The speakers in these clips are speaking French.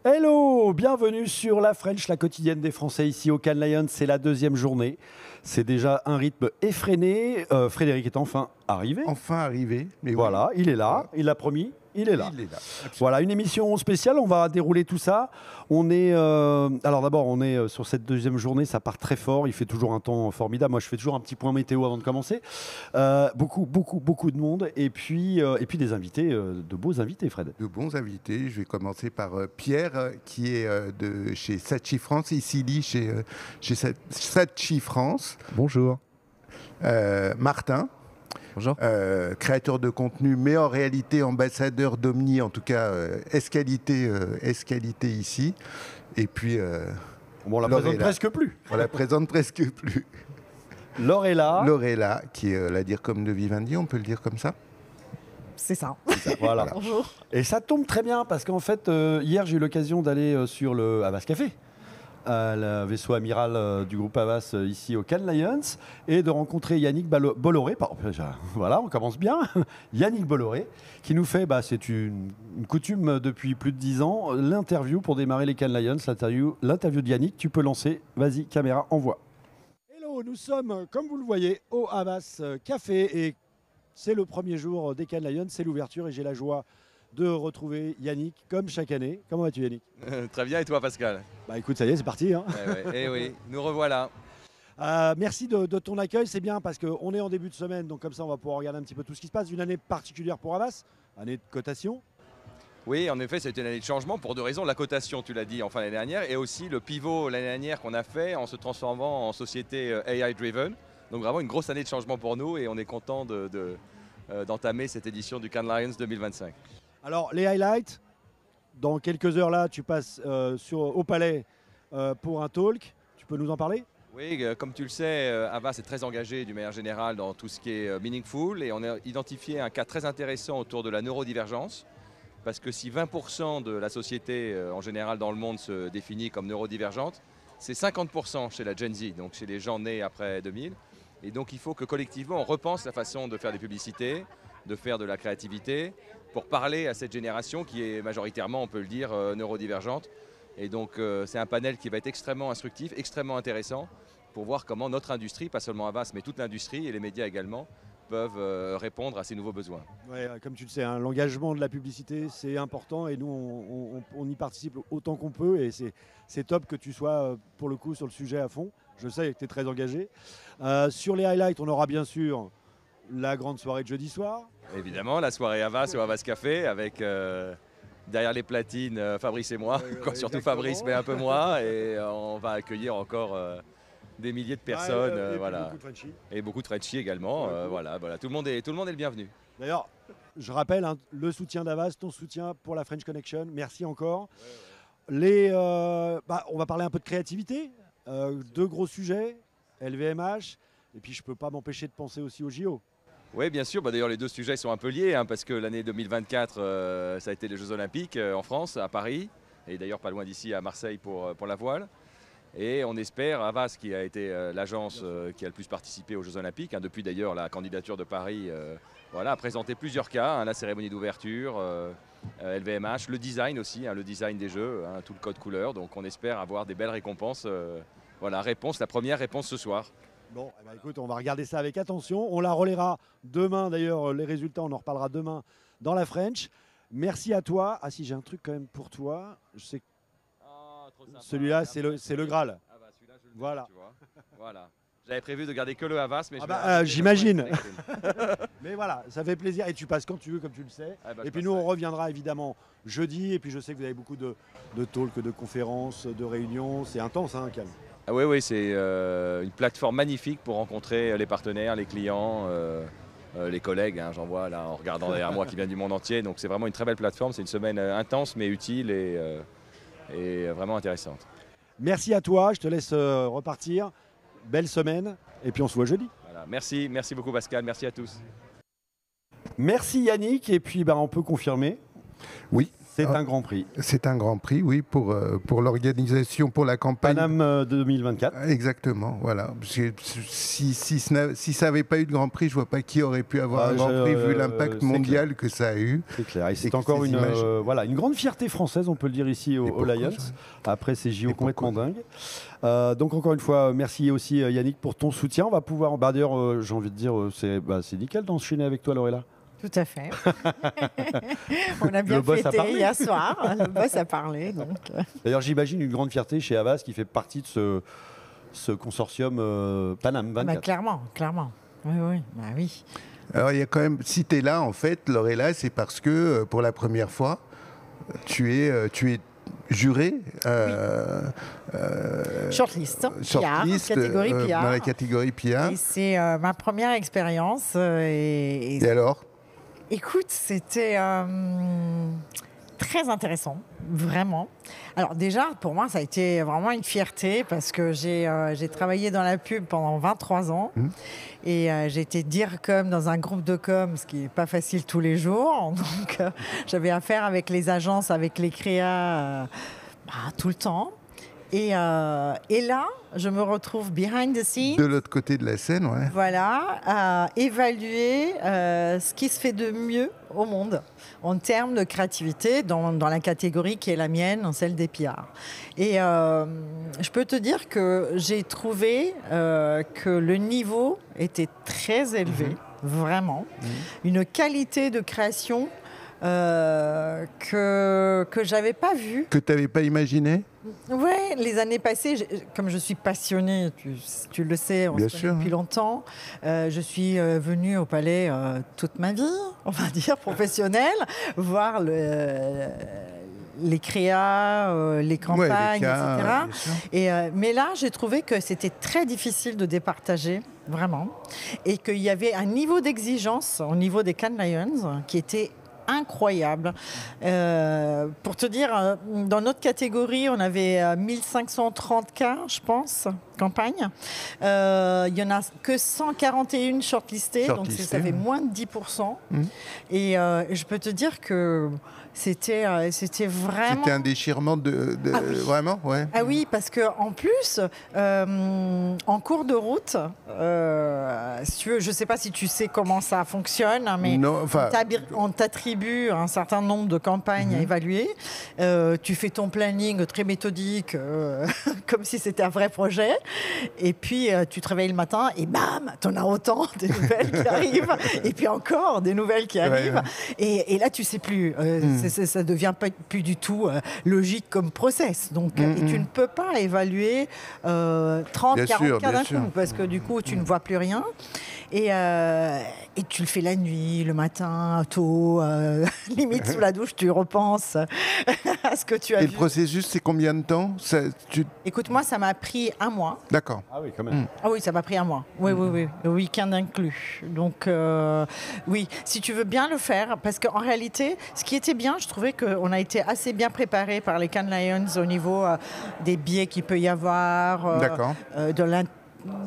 Hello, bienvenue sur la French, la quotidienne des Français ici au Cannes Lions. C'est la deuxième journée. C'est déjà un rythme effréné. Frédéric est enfin arrivé. Enfin arrivé. Mais voilà, oui. il est là, il l'a promis. Il est là. Il est là. Voilà, une émission spéciale, on va dérouler tout ça. On est, alors d'abord, on est sur cette deuxième journée, ça part très fort, il fait toujours un temps formidable. Moi, je fais toujours un petit point météo avant de commencer. Beaucoup de monde et puis des invités, de beaux invités, Fred. De bons invités. Je vais commencer par Pierre, qui est de chez Saatchi France, ici chez Saatchi France. Bonjour. Martin. Bonjour. Créateur de contenu, mais en réalité ambassadeur d'Omni, en tout cas Esqualité ici. Et puis bon, on la présente presque plus. On la présente presque plus. Laurella. Laurella, qui est la dire comme de Vivendi, on peut le dire comme ça. C'est ça. Voilà. Bonjour. Et ça tombe très bien parce qu'en fait, hier, j'ai eu l'occasion d'aller sur le Havas Café, le vaisseau amiral du groupe Havas ici au Cannes Lions, et de rencontrer Yannick Bolloré. Voilà, on commence bien. Yannick Bolloré, qui nous fait, c'est une coutume depuis plus de 10 ans, l'interview pour démarrer les Cannes Lions, l'interview de Yannick. Tu peux lancer. Vas-y, caméra, envoie. Hello, nous sommes, comme vous le voyez, au Havas Café, et c'est le premier jour des Cannes Lions, c'est l'ouverture, et j'ai la joie de retrouver Yannick, comme chaque année. Comment vas-tu, Yannick? Très bien, et toi, Pascal? Bah écoute, ça y est, c'est parti. Hein. Eh oui, nous revoilà. Merci de ton accueil, c'est bien parce qu'on est en début de semaine, donc comme ça on va pouvoir regarder un petit peu tout ce qui se passe. Une année particulière pour Havas, année de cotation. Oui, en effet, c'était une année de changement pour deux raisons. La cotation, tu l'as dit, en fin d'année dernière, et aussi le pivot l'année dernière qu'on a fait en se transformant en société AI-driven. Donc vraiment une grosse année de changement pour nous, et on est content d'entamer cette édition du Cannes Lions 2025. Alors, les highlights, dans quelques heures là, tu passes au Palais pour un talk. Tu peux nous en parler? Oui, comme tu le sais, Havas est très engagé d'une manière générale dans tout ce qui est meaningful, et on a identifié un cas très intéressant autour de la neurodivergence, parce que si 20% de la société en général dans le monde se définit comme neurodivergente, c'est 50% chez la Gen Z, donc chez les gens nés après 2000. Et donc il faut que collectivement on repense la façon de faire des publicités, de faire de la créativité, pour parler à cette génération qui est majoritairement, on peut le dire, neurodivergente. Et donc c'est un panel qui va être extrêmement instructif, extrêmement intéressant, pour voir comment notre industrie, pas seulement Havas, mais toute l'industrie et les médias également, peuvent répondre à ces nouveaux besoins. Ouais, comme tu le sais, hein, l'engagement de la publicité, c'est important, et nous, on y participe autant qu'on peut, et c'est top que tu sois, pour le coup, sur le sujet à fond. Je sais que tu es très engagé. Sur les highlights, on aura bien sûr la grande soirée de jeudi soir. Évidemment, la soirée Havas au Havas Café avec derrière les platines Fabrice et moi, surtout Fabrice mais un peu moi, et on va accueillir encore des milliers de personnes, voilà. Et beaucoup de Frenchies également, voilà, tout le monde est le bienvenu. D'ailleurs, je rappelle le soutien d'Havas, ton soutien pour la French Connection, merci encore. On va parler un peu de créativité, deux gros sujets, LVMH, et puis je ne peux pas m'empêcher de penser aussi aux JO. Oui, bien sûr. D'ailleurs, les deux sujets sont un peu liés, parce que l'année 2024, ça a été les Jeux Olympiques en France, à Paris, et d'ailleurs pas loin d'ici, à Marseille, pour la voile. Et on espère, Havas, qui a été l'agence qui a le plus participé aux Jeux Olympiques, depuis d'ailleurs la candidature de Paris, a présenté plusieurs cas, la cérémonie d'ouverture, LVMH, le design aussi, le design des Jeux, tout le code couleur. Donc on espère avoir des belles récompenses. La première réponse ce soir. Bon, écoute, on va regarder ça avec attention. On la relaiera demain, d'ailleurs, les résultats, on en reparlera demain dans la French. Merci à toi. Ah si, j'ai un truc quand même pour toi. Je sais que celui-là, c'est le Graal. Ah bah celui-là, je le voilà. Tu vois. Voilà. J'avais prévu de garder que le Havas, mais j'imagine. Mais voilà, ça fait plaisir. Et tu passes quand tu veux, comme tu le sais. Et puis nous, on reviendra évidemment jeudi. Et puis je sais que vous avez beaucoup de talks, de conférences, de réunions. C'est intense, Cannes. Ah oui, c'est une plateforme magnifique pour rencontrer les partenaires, les clients, les collègues. J'en vois là en regardant derrière moi qui viennent du monde entier. Donc c'est vraiment une très belle plateforme. C'est une semaine intense mais utile et vraiment intéressante. Merci à toi. Je te laisse repartir. Belle semaine. Et puis on se voit jeudi. Voilà. Merci beaucoup Pascal. Merci à tous. Merci Yannick. Et puis on peut confirmer. Oui. C'est un grand prix. C'est un grand prix, oui, pour l'organisation, pour la campagne. Paname 2024. Exactement, voilà. Si ça n'avait pas eu de grand prix, je ne vois pas qui aurait pu avoir un grand prix vu l'impact mondial que ça a eu. C'est clair. Et c'est encore une grande fierté française, on peut le dire ici au Lions, après ces JO complètement dingues. Donc encore une fois, merci aussi Yannick pour ton soutien. On va pouvoir, d'ailleurs, j'ai envie de dire, c'est nickel d'enchaîner avec toi, Lorella. Tout à fait. On a bien fêté hier soir. Le boss a parlé. D'ailleurs, j'imagine une grande fierté chez Havas qui fait partie de ce consortium Paname 24. Clairement. Oui. Alors, il y a quand même, si tu es là, en fait, Lorella, c'est parce que pour la première fois, tu es juré. Shortlist, catégorie PR. Dans la catégorie PR. Et c'est ma première expérience. Et alors ? Écoute, c'était très intéressant, vraiment. Alors déjà, pour moi, ça a été vraiment une fierté parce que j'ai travaillé dans la pub pendant 23 ans et j'ai été DIRCOM dans un groupe de com, ce qui n'est pas facile tous les jours. Donc, j'avais affaire avec les agences, avec les créas tout le temps. Et là, je me retrouve behind the scenes. De l'autre côté de la scène, ouais. Voilà, à évaluer ce qui se fait de mieux au monde en termes de créativité dans la catégorie qui est la mienne, celle des PR. Et je peux te dire que j'ai trouvé que le niveau était très élevé, vraiment. Une qualité de création que j'avais pas vue. Que tu n'avais pas imaginé ? Oui, les années passées, comme je suis passionnée, tu le sais, on se connaît depuis longtemps, je suis venue au Palais toute ma vie, on va dire, professionnelle, voir les créas, les campagnes, etc. Mais là, j'ai trouvé que c'était très difficile de départager, vraiment, et qu'il y avait un niveau d'exigence au niveau des Cannes Lions qui était incroyable. Pour te dire, dans notre catégorie, on avait 1530 cas, je pense, campagne. Il n'y en a que 141 shortlistées, donc ça fait moins de 10%. Et je peux te dire que c'était vraiment... C'était un déchirement vraiment, ouais. Ah oui, parce qu'en plus, en cours de route, si tu veux, je ne sais pas si tu sais comment ça fonctionne, mais on t'attribue un certain nombre de campagnes à évaluer. Tu fais ton planning très méthodique, comme si c'était un vrai projet. Et puis, tu te réveilles le matin et bam, tu en as autant des nouvelles qui arrivent. Et puis encore des nouvelles qui arrivent. Et là, tu ne sais plus. Ça ne devient plus du tout logique comme process. Donc, et tu ne peux pas évaluer 30, 40 cas d'un coup, parce que du coup, tu ne vois plus rien. Et tu le fais la nuit, le matin, tôt, limite sous la douche, tu repenses à ce que tu as vu. Et le processus, c'est combien de temps ? Écoute, moi, ça m'a pris 1 mois. D'accord. Ah oui, quand même. Ah oui, ça m'a pris 1 mois. Oui, le week-end inclus. Donc, oui, si tu veux bien le faire, parce qu'en réalité, ce qui était bien, je trouvais qu'on a été assez bien préparé par les Cannes Lions au niveau des biais qu'il peut y avoir,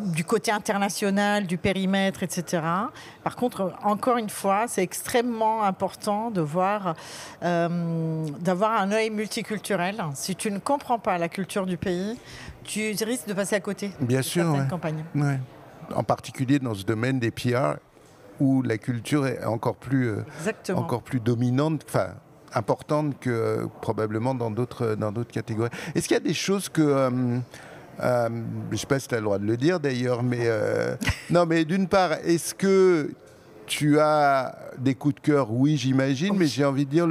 du côté international, du périmètre, etc. Par contre, encore une fois, c'est extrêmement important de d'avoir un œil multiculturel. Si tu ne comprends pas la culture du pays, tu risques de passer à côté de certaines campagnes. Ouais. En particulier dans ce domaine des PR, où la culture est encore plus dominante, enfin importante que probablement dans d'autres catégories. Est-ce qu'il y a des choses que... je ne sais pas si tu as le droit de le dire d'ailleurs, mais non, mais d'une part, est-ce que tu as des coups de cœur ? Oui, j'imagine, mais j'ai envie de dire,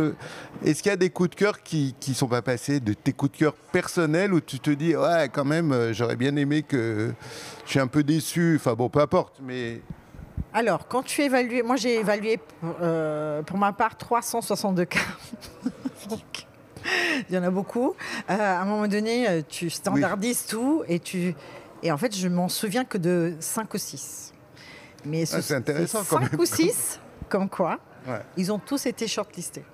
est-ce qu'il y a des coups de cœur qui ne sont pas passés, de tes coups de cœur personnels, où tu te dis, ouais, quand même, j'aurais bien aimé que... Je suis un peu déçu, enfin bon, peu importe, mais... Alors, quand tu évalues... Moi, j'ai évalué, pour ma part, 362 cas. Donc... Il y en a beaucoup. À un moment donné, tu standardises tout et en fait, je m'en souviens que de 5 ou 6. Mais c'est intéressant quand même. 5 ou 6, comme quoi, ils ont tous été shortlistés.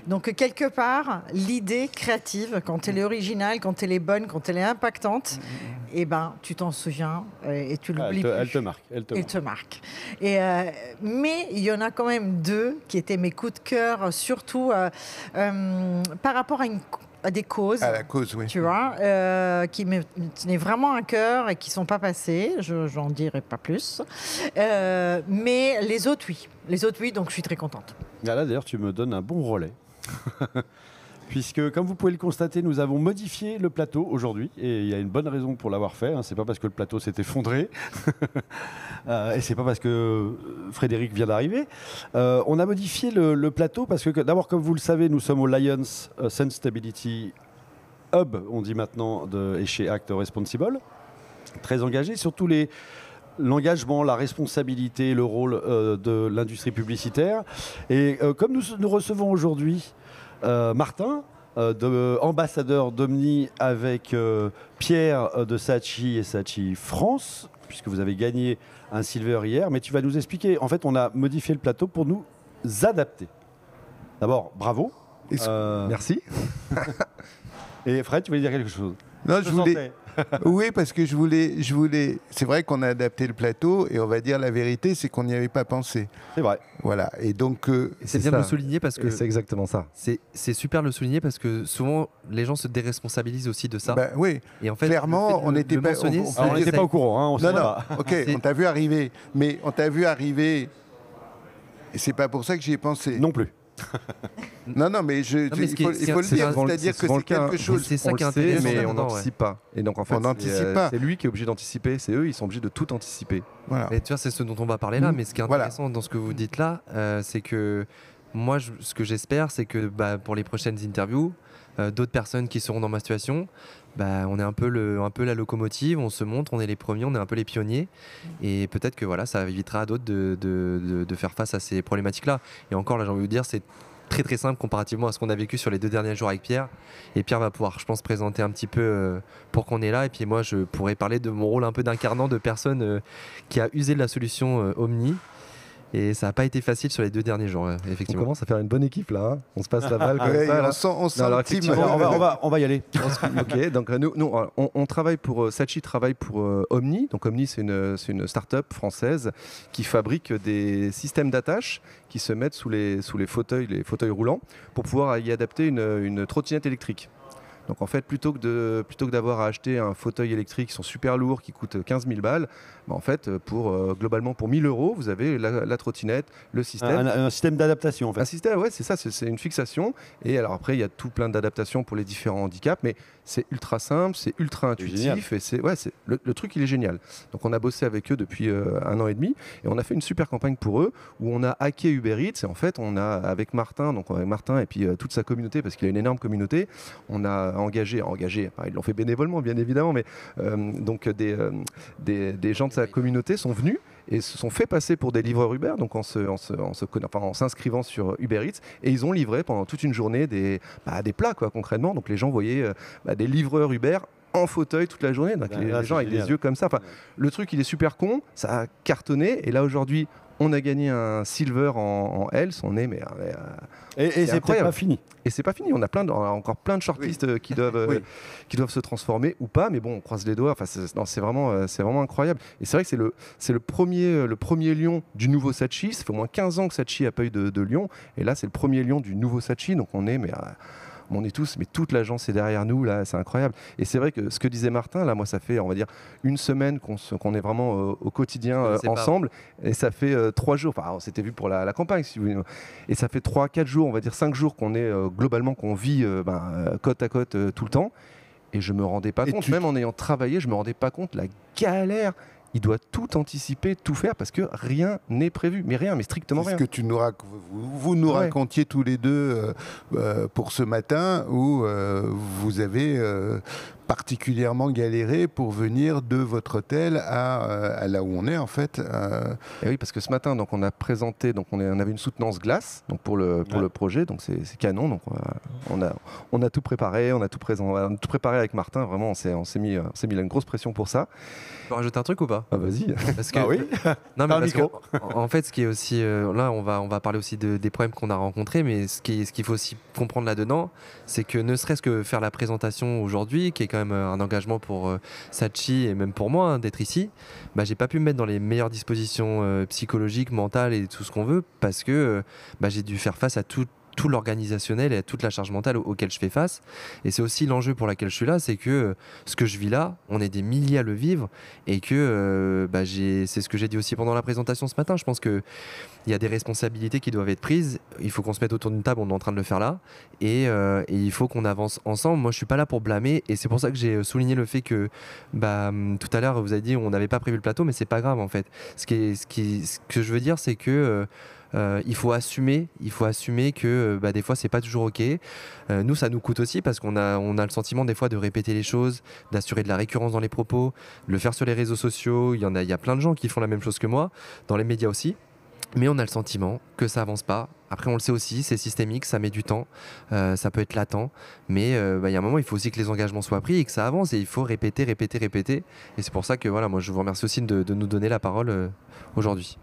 Donc, quelque part, l'idée créative, quand elle est originale, quand elle est bonne, quand elle est impactante, eh ben, tu t'en souviens et tu l'oublies plus. Elle te marque. Elle te marque. Mais il y en a quand même 2 qui étaient mes coups de cœur, surtout par rapport à des causes, à la cause, oui. tu vois, qui me tenaient vraiment à cœur et qui ne sont pas passées. Je n'en dirai pas plus. Mais les autres, oui. Donc, je suis très contente. Là, d'ailleurs, tu me donnes un bon relais. Puisque, comme vous pouvez le constater, nous avons modifié le plateau aujourd'hui. Et il y a une bonne raison pour l'avoir fait. Ce n'est pas parce que le plateau s'est effondré. Et ce n'est pas parce que Frédéric vient d'arriver. On a modifié le plateau parce que, d'abord, comme vous le savez, nous sommes au Lions Sustainability Hub, on dit maintenant, et chez Act Responsible. Très engagé, surtout l'engagement, la responsabilité, le rôle de l'industrie publicitaire. Et comme nous recevons aujourd'hui Martin, ambassadeur d'Omni, avec Pierre de Saatchi et Saatchi France, puisque vous avez gagné un silver hier, mais tu vas nous expliquer. En fait, on a modifié le plateau pour nous adapter. D'abord, bravo. Merci. Et Fred, tu voulais dire quelque chose? Non, je voulais... Oui, parce que je voulais. C'est vrai qu'on a adapté le plateau et on va dire la vérité, c'est qu'on n'y avait pas pensé. C'est vrai. Voilà. Et donc. C'est bien de le souligner parce que. C'est exactement ça. C'est super de le souligner parce que souvent les gens se déresponsabilisent aussi de ça. Oui. Et en fait, clairement, on n'était pas. On n'était pas au courant. Non. Ok, on t'a vu arriver, mais on t'a vu arriver. Et c'est pas pour ça que j'y ai pensé. Non plus. Non, mais il faut le dire, c'est-à-dire que c'est quelque chose. C'est ça qui est intéressant, mais on n'anticipe pas. Et donc en fait, c'est lui qui est obligé d'anticiper. C'est eux, ils sont obligés de tout anticiper. Voilà. Et tu vois, c'est ce dont on va parler là. Mais ce qui est intéressant dans ce que vous dites là, c'est que moi, ce que j'espère, c'est que pour les prochaines interviews, d'autres personnes qui seront dans ma situation, on est un peu la locomotive, on se montre, on est les premiers, on est un peu les pionniers, et peut-être que ça évitera à d'autres de faire face à ces problématiques-là. Et encore, là, j'ai envie de vous dire, c'est très très simple comparativement à ce qu'on a vécu sur les 2 derniers jours avec Pierre. Et Pierre va pouvoir, je pense, présenter un petit peu pour qu'on est là. Et puis moi, je pourrais parler de mon rôle un peu d'incarnant de personne qui a usé de la solution Omni. Et ça n'a pas été facile sur les 2 derniers jours, effectivement. On commence à faire une bonne équipe là. On se passe la balle comme ça. On sent le team. On va y aller. Ok, donc nous, on travaille pour. Saatchi travaille pour Omni. Donc Omni, c'est une start-up française qui fabrique des systèmes d'attache qui se mettent sous les fauteuils roulants pour pouvoir y adapter une trottinette électrique. Donc en fait, plutôt que d'avoir à acheter un fauteuil électrique qui sont super lourds, qui coûtent 15 000 balles, en fait, globalement pour 1 000 €, vous avez la trottinette, le système. Un système d'adaptation en fait. Un système, ouais, c'est ça, c'est une fixation. Et alors après, il y a tout plein d'adaptations pour les différents handicaps, mais c'est ultra simple, c'est ultra intuitif. Et le truc, il est génial. Donc on a bossé avec eux depuis 1 an et demi et on a fait une super campagne pour eux où on a hacké Uber Eats. Et en fait, on a avec Martin et puis toute sa communauté, parce qu'il a une énorme communauté, on a engagé, ils l'ont fait bénévolement bien évidemment, mais donc des gens de sa communauté sont venus et se sont fait passer pour des livreurs Uber, donc en s'inscrivant sur Uber Eats, et ils ont livré pendant toute une journée des plats concrètement. Donc les gens voyaient des livreurs Uber en fauteuil toute la journée, donc les gens avec des yeux comme ça. Le truc, il est super con, ça a cartonné, et là aujourd'hui on a gagné un silver en Health, et c'est pas fini. Et c'est pas fini, on a encore plein de shortlists qui doivent se transformer ou pas, mais bon, on croise les doigts. C'est vraiment incroyable. Et c'est vrai que c'est le premier lion du nouveau Saatchi. Ça fait au moins 15 ans que Saatchi n'a pas eu de lion, et là c'est le premier lion du nouveau Saatchi. Donc on est tous, mais toute l'agence est derrière nous, là, c'est incroyable. Et c'est vrai que ce que disait Martin, là, moi, ça fait, on va dire, 1 semaine qu'on est vraiment au quotidien ensemble, et ça fait 3 jours, on s'était vu pour la campagne, si vous voulez, et ça fait 3-4 jours, on va dire 5 jours qu'on est globalement, qu'on vit côte à côte tout le temps, et je me rendais pas compte, même en ayant travaillé, je me rendais pas compte la galère. Il doit tout anticiper, tout faire, parce que rien n'est prévu. Mais strictement rien. C'est ce que vous nous racontiez tous les deux pour ce matin, où vous avez particulièrement galéré pour venir de votre hôtel à là où on est en fait. Et oui, parce que ce matin, donc on a présenté, donc on avait une soutenance glace, donc pour le projet, donc c'est canon. Donc on a tout préparé, on a tout préparé avec Martin. Vraiment, on s'est mis une grosse pression pour ça. Tu peux rajouter un truc ou pas? Ah, vas-y. Parce que oui. Non, mais parce que, en fait, ce qui est aussi là, on va parler aussi des problèmes qu'on a rencontrés, mais ce qu'il faut aussi comprendre là-dedans, c'est que ne serait-ce que faire la présentation aujourd'hui, qui est quand même un engagement pour Saatchi et même pour moi d'être ici, bah, j'ai pas pu me mettre dans les meilleures dispositions psychologiques, mentales et tout ce qu'on veut, parce que j'ai dû faire face à tout l'organisationnel et à toute la charge mentale auquel je fais face. Et c'est aussi l'enjeu pour laquelle je suis là, c'est que ce que je vis là, on est des milliers à le vivre, et que c'est ce que j'ai dit aussi pendant la présentation ce matin. Je pense qu'il y a des responsabilités qui doivent être prises. Il faut qu'on se mette autour d'une table, on est en train de le faire là, et il faut qu'on avance ensemble. Moi, je suis pas là pour blâmer, et c'est pour ça que j'ai souligné le fait que tout à l'heure, vous avez dit on n'avait pas prévu le plateau, mais c'est pas grave en fait. Ce que je veux dire, c'est que il faut assumer que des fois c'est pas toujours ok. Nous, ça nous coûte aussi parce qu'on a le sentiment des fois de répéter les choses, d'assurer de la récurrence dans les propos, de le faire sur les réseaux sociaux. Il y a plein de gens qui font la même chose que moi, dans les médias aussi. Mais on a le sentiment que ça avance pas. Après, on le sait aussi, c'est systémique, ça met du temps, ça peut être latent. Mais il y a un moment, il faut aussi que les engagements soient pris et que ça avance. Et il faut répéter. Et c'est pour ça que moi, je vous remercie aussi de nous donner la parole aujourd'hui.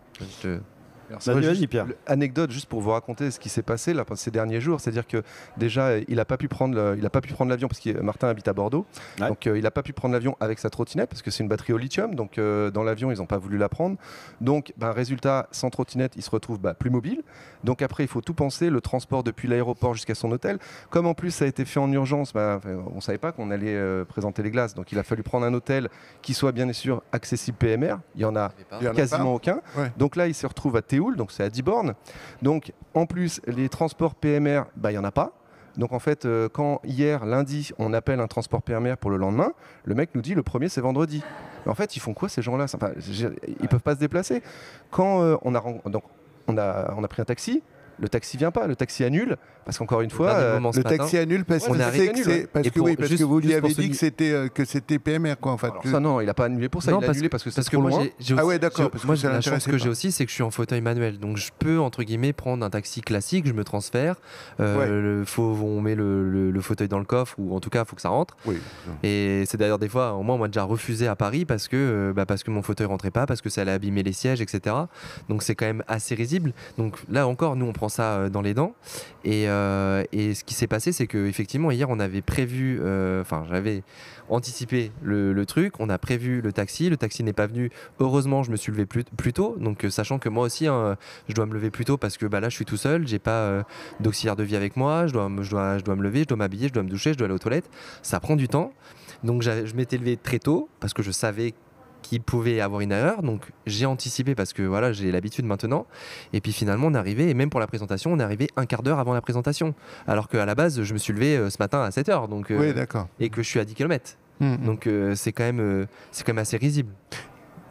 Vas-y, Pierre. Anecdote juste pour vous raconter ce qui s'est passé là, ces derniers jours, c'est-à-dire que déjà il n'a pas pu prendre l'avion parce que Martin habite à Bordeaux, donc il n'a pas pu prendre l'avion avec sa trottinette parce que c'est une batterie au lithium, donc dans l'avion ils n'ont pas voulu la prendre, donc résultat, sans trottinette il se retrouve plus mobile, donc après il faut tout penser, le transport depuis l'aéroport jusqu'à son hôtel, comme en plus ça a été fait en urgence, on ne savait pas qu'on allait présenter les glaces, donc il a fallu prendre un hôtel qui soit bien sûr accessible PMR, il y en a quasiment aucun, donc là il se retrouve à donc c'est à 10 bornes. Donc en plus, les transports PMR, il n'y en a pas. Donc en fait, quand hier, lundi, on appelle un transport PMR pour le lendemain, le mec nous dit le premier c'est vendredi. Mais en fait, ils font quoi ces gens-là? Ils peuvent pas se déplacer. Quand on a pris un taxi, le taxi vient pas, le taxi annule, parce qu'encore une fois, le taxi annule parce que vous lui avez dit que c'était PMR quoi. En fait. Alors, ça non, il a pas annulé pour ça, il a annulé parce que c'est trop loin. Ah ouais, d'accord. Moi, la chance que j'ai aussi, c'est que je suis en fauteuil manuel, donc je peux entre guillemets prendre un taxi classique, je me transfère, on met le fauteuil dans le coffre, ou en tout cas, il faut que ça rentre. Oui. Et c'est d'ailleurs des fois, moi, on m'a déjà refusé à Paris parce que mon fauteuil rentrait pas, parce que ça allait abîmer les sièges, etc. Donc c'est quand même assez risible. Donc là encore, nous on prend ça dans les dents, et ce qui s'est passé, c'est qu'effectivement hier on avait prévu, j'avais anticipé le truc, on a prévu le taxi n'est pas venu, heureusement je me suis levé plus tôt, donc sachant que moi aussi je dois me lever plus tôt parce que là je suis tout seul, j'ai pas d'auxiliaire de vie avec moi, je dois me lever, je dois m'habiller, je dois me doucher, je dois aller aux toilettes, ça prend du temps, donc je m'étais levé très tôt parce que je savais qu'il pouvait avoir une erreur, donc j'ai anticipé parce que j'ai l'habitude maintenant, et puis finalement on est arrivé, et même pour la présentation on est arrivé un quart d'heure avant la présentation, alors qu'à la base je me suis levé ce matin à 7h, donc, et que je suis à 10 km, donc c'est quand même assez risible.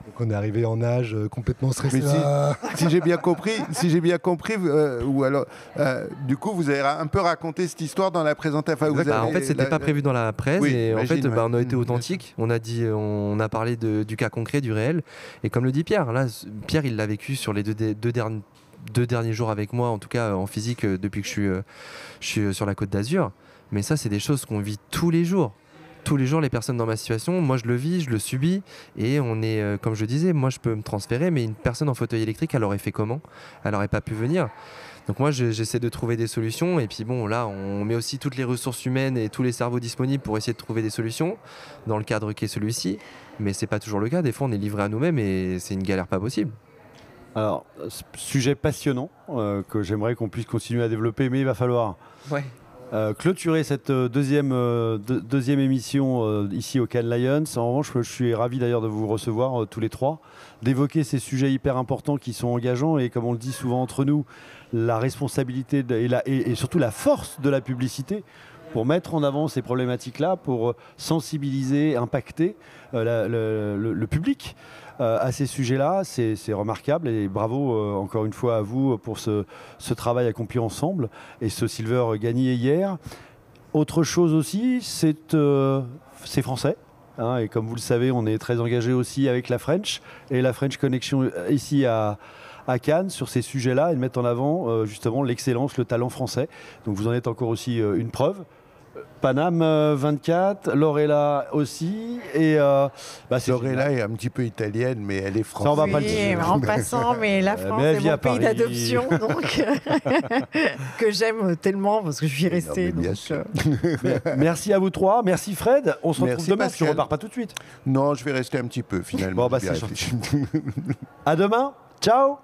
Donc on est arrivé en âge complètement stressé. Si j'ai bien compris, ou alors du coup vous avez un peu raconté cette histoire dans la présentation. En fait, c'était pas prévu dans la presse, et en fait, on a été authentique. On a parlé du cas concret, du réel, et comme le dit Pierre, là, Pierre il l'a vécu sur les deux derniers jours avec moi, en tout cas en physique depuis que je suis sur la Côte d'Azur. Mais ça, c'est des choses qu'on vit tous les jours. Tous les jours, les personnes dans ma situation, moi je le vis, je le subis, et on est, comme je disais, moi je peux me transférer, mais une personne en fauteuil électrique, elle aurait fait comment? Elle aurait pas pu venir. Donc moi j'essaie de trouver des solutions, et puis là on met aussi toutes les ressources humaines et tous les cerveaux disponibles pour essayer de trouver des solutions dans le cadre qui est celui-ci, mais c'est pas toujours le cas. Des fois on est livré à nous-mêmes et c'est une galère pas possible. Alors, sujet passionnant que j'aimerais qu'on puisse continuer à développer, mais il va falloir clôturer cette deuxième émission ici au Cannes Lions. En revanche, je suis ravi d'ailleurs de vous recevoir tous les trois, d'évoquer ces sujets hyper importants qui sont engageants, et comme on le dit souvent entre nous, la responsabilité et surtout la force de la publicité pour mettre en avant ces problématiques-là, pour sensibiliser, impacter le public à ces sujets-là. C'est remarquable, et bravo encore une fois à vous pour ce travail accompli ensemble et ce silver gagné hier. Autre chose aussi, c'est français. Hein, et comme vous le savez, on est très engagé aussi avec la French et la French Connection ici à Cannes sur ces sujets-là et de mettre en avant justement l'excellence, le talent français. Donc vous en êtes encore aussi une preuve. Paname 24, Lorella aussi. Et, Lorella est un petit peu italienne, mais elle est française. Ça, on va pas le dire. En passant, mais la France est mon pays d'adoption, donc que j'aime tellement parce que je suis restée. Merci à vous trois. Merci Fred. On se retrouve demain. Tu ne repars pas tout de suite. Non, je vais rester un petit peu finalement. Bon, c'est gentil. À demain. Ciao.